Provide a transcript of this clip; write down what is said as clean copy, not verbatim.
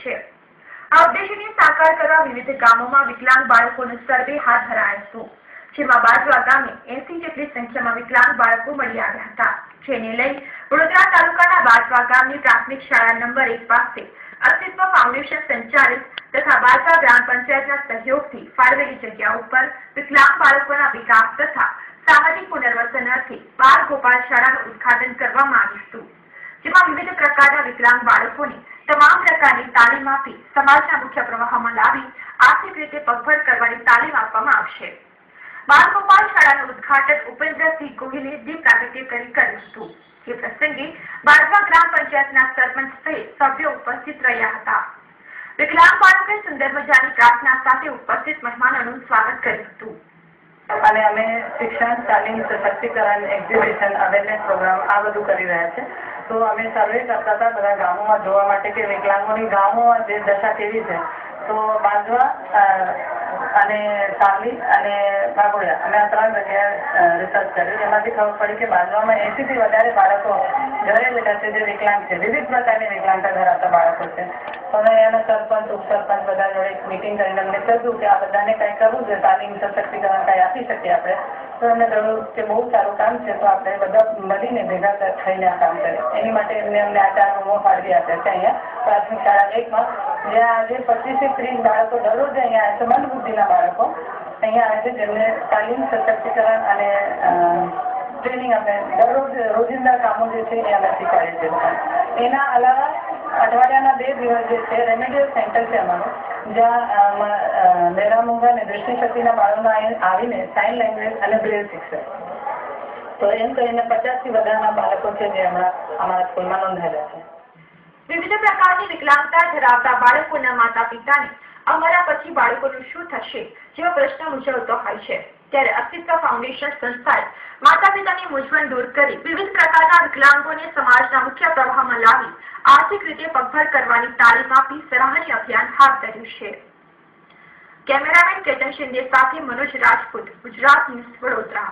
છે। આ ઉદ્દેશ્યને સાકાર કરવા વિવિધ ગામોમાં વિકલાંગ બાળકોનો સર્વે હાથ ધરાયો હતો, જેમાં બાજવા ગામે 80 જેટલી સંખ્યામાં વિકલાંગ બાળકો મળી આવ્યા હતા, જેને લઈ વડોદરા તાલુકાના બાજવા ગામની પ્રાથમિક શાળા નંબર 1 પાસે અસ્તિત્વ ફાઉન્ડેશન સંચાલિત તથા બાજવા ગ્રામ પંચાયતના સહયોગથી ફાળવેલી જગ્યા ઉપર વિકલાંગ બાળકોના વિકાસ તથા સામાજિક પુનર્વસન અર્થે બાળ ગોપાલ શાળાનું ઉદ્ઘાટન કરવામાં આવ્યું હતું, જેમાં વિવિધ પ્રકારના વિકલાંગ બાળકોને તમામ પ્રકારની તાલીમ આપી સમાજના મુખ્ય પ્રવાહમાં લાવી આર્થિક રીતે પગભર કરવાની તાલીમ આપવામાં આવશે। બાળ ગોપાલ શાળાનું ઉદ્ઘાટન ઉપેન્દ્રસિંહ ગોહિલે દીપ પ્રાગટ્ય કરી કર્યું હતું। એ પ્રસંગે બાજવા ગ્રામ પંચાયતના સરપંચ સહિત સભ્યો ઉપસ્થિત રહ્યા હતા। વિકલાંગ બાળકોએ સુંદર મજાની પ્રાર્થના સાથે ઉપસ્થિત મહેમાનોનું સ્વાગત કર્યું હતું। અને અમે શિક્ષણ, તાલીમ, સશક્તિકરણ, એક્ઝિબિશન, અવેરનેસ પ્રોગ્રામ આ બધું કરી રહ્યા છે। તો અમે સર્વે કરતા હતા બધા ગામોમાં જોવા માટે કે વિકલાંગોની ગામોમાં જે દશા કેવી છે। તો બાજવા અને સાવલી અને વાઘોડિયા અમે આ 3 જગ્યાએ રિસર્ચ કર્યું, જેમાંથી ખબર પડી કે બાજવામાં 80 થી વધારે બાળકો ઘરે બેઠા છે જે વિકલાંગ છે, વિવિધ પ્રકારની વિકલાંગતા ધરાવતા બાળકો છે। અમે એના સરપંચ, ઉપસરપંચ બધા જોડે એક મિટિંગ કરીને અમને કહ્યું કે આ બધાને કંઈ કરવું છે, તાલીમ, સશક્તિકરણ કંઈ આપી શકીએ આપણે। તો એમને કહ્યું કે બહુ સારું કામ છે, તો આપણે બધા મળીને ભેગા થઈને આ કામ કરીએ। એની માટે અમને આ 4 રૂમો ફાળવી આપ્યા છે અહીંયા પ્રાથમિક શાળા 1માં, જ્યાં આજે 25 થી 30 બાળકો દરરોજ અહીંયા આવે છે, મંદબુદ્ધિના બાળકો અહીંયા આવે છે, જેમને તાલીમ, સશક્તિકરણ અને ટ્રેનિંગ આપણે દરરોજ રોજિંદા કામો જે છે એ અમે શીખવાડીએ છીએ। એના અલાવા અઠવાડિયાના 2 દિવસ જે છે રેમેડિયલ સેન્ટર છે અમારું, જ્યાં બહેરામૂંગા અને દૃષ્ટિશક્તિના બાળકો આવીને સાઇન લેંગ્વેજ અને બ્રેલ શીખશે। તો એમ કરીને 50 થી વધારેના બાળકો છે જે હમણાં અમારા સ્કૂલમાં નોંધાયેલા છે। વિવિધ પ્રકારની વિકલાંગતા ધરાવતા બાળકોના માતા પિતાને અમારા પછી બાળકોનું શું થશે જેવો પ્રશ્ન મૂંઝવતો હોય છે, ત્યારે અસ્તિત્વ ફાઉન્ડેશન સંસ્થાએ માતા પિતાની મૂંઝવણ દૂર કરી વિવિધ પ્રકારના વિકલાંગોને સમાજના મુખ્ય પ્રવાહમાં લાવી આર્થિક રીતે પગભર કરવાની તાલીમ આપી સરાહનીય અભિયાન હાથ ધર્યું છે। કેમેરામેન કેતન શિંદે સાથે મનોજ રાજપૂત, ગુજરાત ન્યૂઝ, વડોદરા।